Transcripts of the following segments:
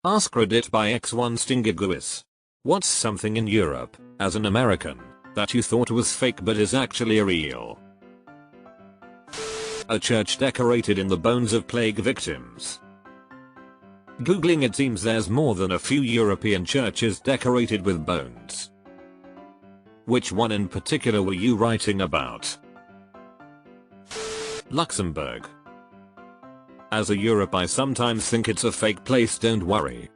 AskReddit by X1 Stingiguis. What's something in Europe, as an American, that you thought was fake but is actually real? A church decorated in the bones of plague victims. Googling, it seems there's more than a few European churches decorated with bones. Which one in particular were you writing about? Luxembourg. As a Europe, I sometimes think it's a fake place, don't worry.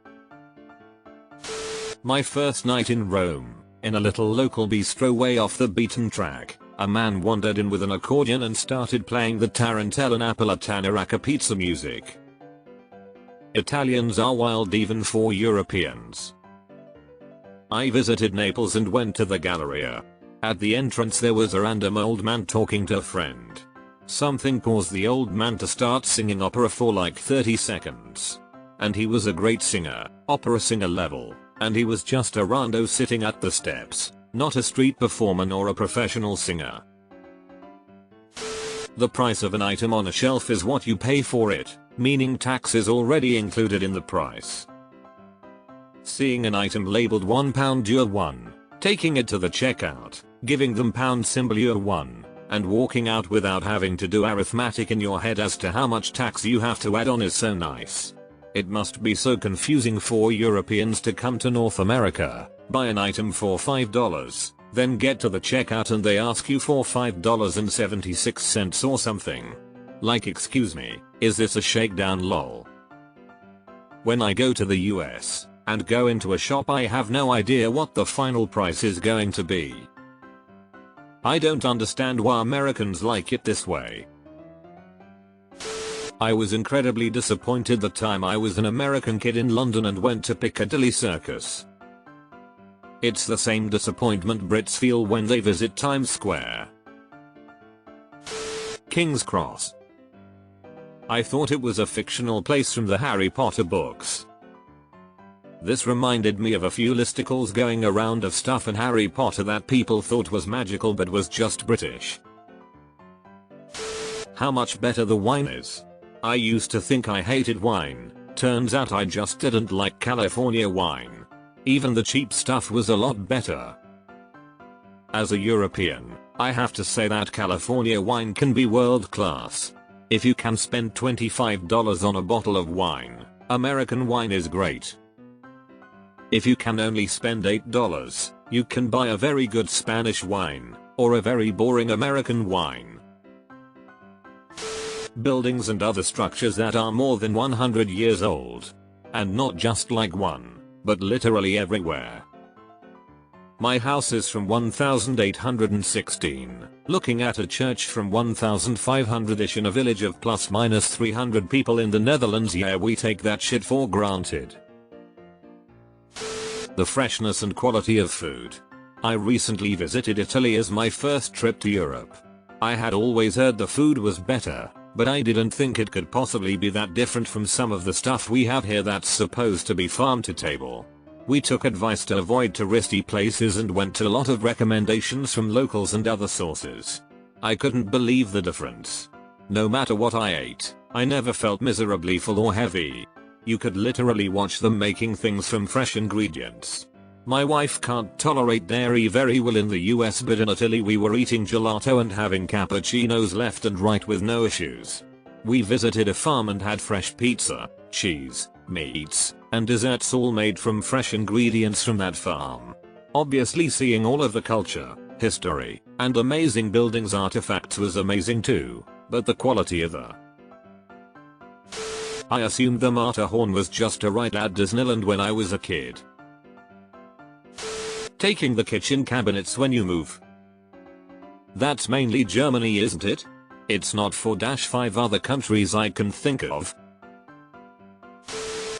My first night in Rome, in a little local bistro way off the beaten track, a man wandered in with an accordion and started playing the tarantella napolitana a cappella music. Italians are wild even for Europeans. I visited Naples and went to the Galleria. At the entrance there was a random old man talking to a friend. Something caused the old man to start singing opera for like 30 seconds. And he was a great singer, opera singer level, and he was just a rando sitting at the steps, not a street performer nor a professional singer. The price of an item on a shelf is what you pay for it, meaning tax is already included in the price. Seeing an item labeled £1 you're 1, taking it to the checkout, giving them pound symbol you're 1, and walking out without having to do arithmetic in your head as to how much tax you have to add on is so nice. It must be so confusing for Europeans to come to North America, buy an item for $5, then get to the checkout and they ask you for $5.76 or something. Like, excuse me, is this a shakedown lol? When I go to the US and go into a shop, I have no idea what the final price is going to be. I don't understand why Americans like it this way. I was incredibly disappointed the time I was an American kid in London and went to Piccadilly Circus. It's the same disappointment Brits feel when they visit Times Square. King's Cross. I thought it was a fictional place from the Harry Potter books. This reminded me of a few listicles going around of stuff in Harry Potter that people thought was magical but was just British. How much better the wine is. I used to think I hated wine, turns out I just didn't like California wine. Even the cheap stuff was a lot better. As a European, I have to say that California wine can be world class. If you can spend $25 on a bottle of wine, American wine is great. If you can only spend $8, you can buy a very good Spanish wine, or a very boring American wine. Buildings and other structures that are more than 100 years old. And not just like one, but literally everywhere. My house is from 1816, looking at a church from 1500ish in a village of plus minus 300 people in the Netherlands. Yeah, we take that shit for granted. The freshness and quality of food. I recently visited Italy as my first trip to Europe. I had always heard the food was better, but I didn't think it could possibly be that different from some of the stuff we have here that's supposed to be farm to table. We took advice to avoid touristy places and went to a lot of recommendations from locals and other sources. I couldn't believe the difference. No matter what I ate, I never felt miserably full or heavy. You could literally watch them making things from fresh ingredients. My wife can't tolerate dairy very well in the US, but in Italy we were eating gelato and having cappuccinos left and right with no issues. We visited a farm and had fresh pizza, cheese, meats, and desserts all made from fresh ingredients from that farm. Obviously seeing all of the culture, history, and amazing buildings artifacts was amazing too, but the quality of the I assumed the Matterhorn was just a ride at Disneyland when I was a kid. Taking the kitchen cabinets when you move. That's mainly Germany, isn't it? It's not 4-5 other countries I can think of.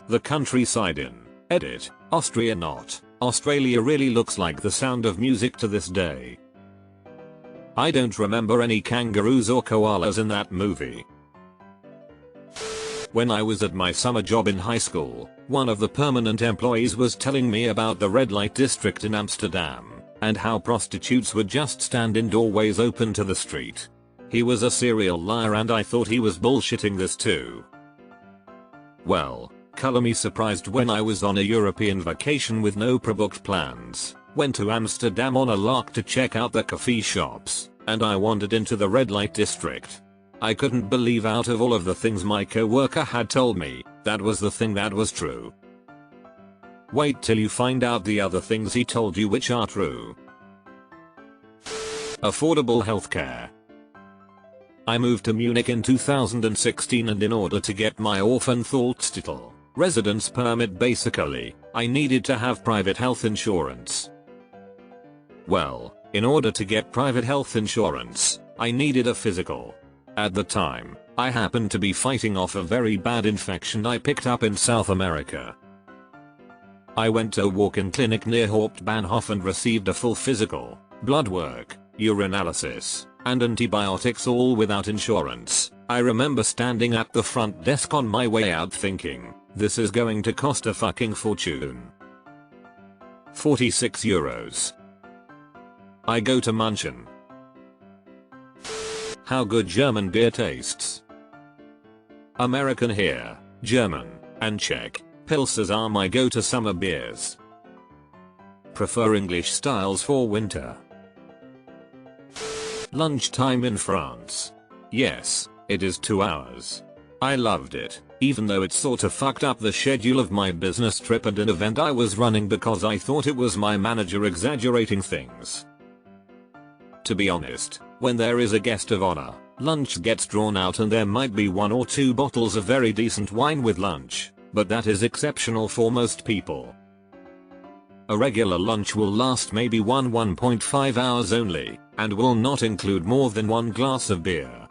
The countryside in edit, Austria not. Australia really looks like The Sound of Music to this day. I don't remember any kangaroos or koalas in that movie. When I was at my summer job in high school, one of the permanent employees was telling me about the red light district in Amsterdam, and how prostitutes would just stand in doorways open to the street. He was a serial liar and I thought he was bullshitting this too. Well, Color me surprised when I was on a European vacation with no pre-booked plans. Went to Amsterdam on a lark to check out the coffee shops, and I wandered into the red light district. I couldn't believe out of all of the things my co-worker had told me, that was the thing that was true. Wait till you find out the other things he told you which are true. Affordable healthcare. I moved to Munich in 2016, and in order to get my Aufenthaltstitel, residence permit basically, I needed to have private health insurance. Well, in order to get private health insurance, I needed a physical. At the time, I happened to be fighting off a very bad infection I picked up in South America. I went to a walk-in clinic near Hauptbahnhof and received a full physical, blood work, urinalysis, and antibiotics, all without insurance. I remember standing at the front desk on my way out thinking, this is going to cost a fucking fortune. 46 euros. I go to Munchen. How good German beer tastes. American here, German, and Czech. Pilsners are my go-to summer beers. Prefer English styles for winter. Lunchtime in France. Yes, it is 2 hours. I loved it, even though it sort of fucked up the schedule of my business trip and an event I was running because I thought it was my manager exaggerating things. To be honest, when there is a guest of honor, lunch gets drawn out and there might be 1 or 2 bottles of very decent wine with lunch, but that is exceptional for most people. A regular lunch will last maybe 1.5 hours only, and will not include more than 1 glass of beer.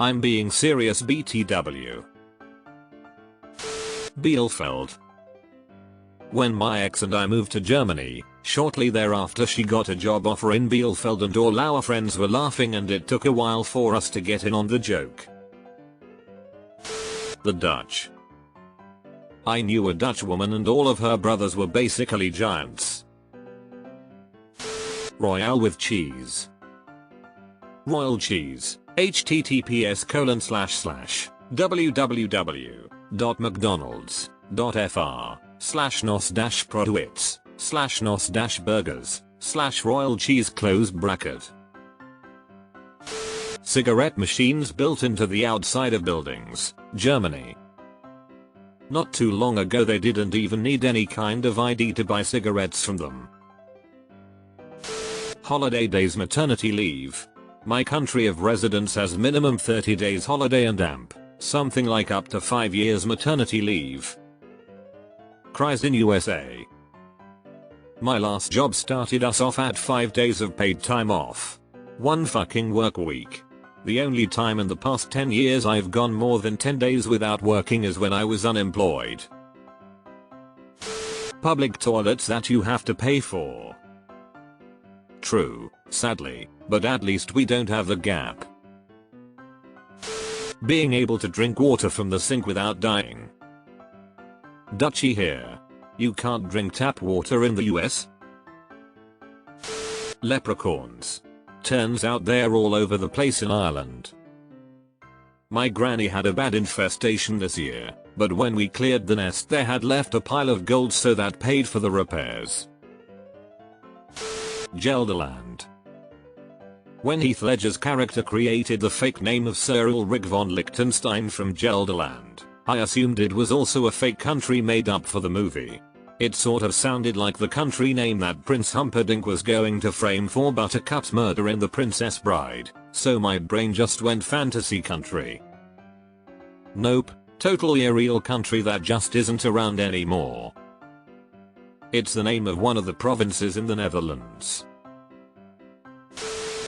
I'm being serious, BTW. Bielefeld. When my ex and I moved to Germany, shortly thereafter she got a job offer in Bielefeld and all our friends were laughing, and it took a while for us to get in on the joke. The Dutch. I knew a Dutch woman and all of her brothers were basically giants. Royale with cheese. Royal cheese. https://www.mcdonalds.fr/nos-produits/nos-burgers/royal cheese close bracket. Cigarette machines built into the outside of buildings, Germany. Not too long ago they didn't even need any kind of ID to buy cigarettes from them. Holiday days, maternity leave. My country of residence has minimum 30 days holiday and AMP, something like up to 5 years maternity leave. Cries in USA. My last job started us off at 5 days of paid time off. 1 fucking work week. The only time in the past 10 years I've gone more than 10 days without working is when I was unemployed. Public toilets that you have to pay for. True, sadly, but at least we don't have the gap. Being able to drink water from the sink without dying. Dutchy here. You can't drink tap water in the US? Leprechauns. Turns out they're all over the place in Ireland. My granny had a bad infestation this year, but when we cleared the nest they had left a pile of gold, so that paid for the repairs. Gelderland. When Heath Ledger's character created the fake name of Sir Ulrich von Liechtenstein from Gelderland, I assumed it was also a fake country made up for the movie. It sort of sounded like the country name that Prince Humperdinck was going to frame for Buttercup's murder in The Princess Bride, so my brain just went fantasy country. Nope, totally a real country that just isn't around anymore. It's the name of one of the provinces in the Netherlands.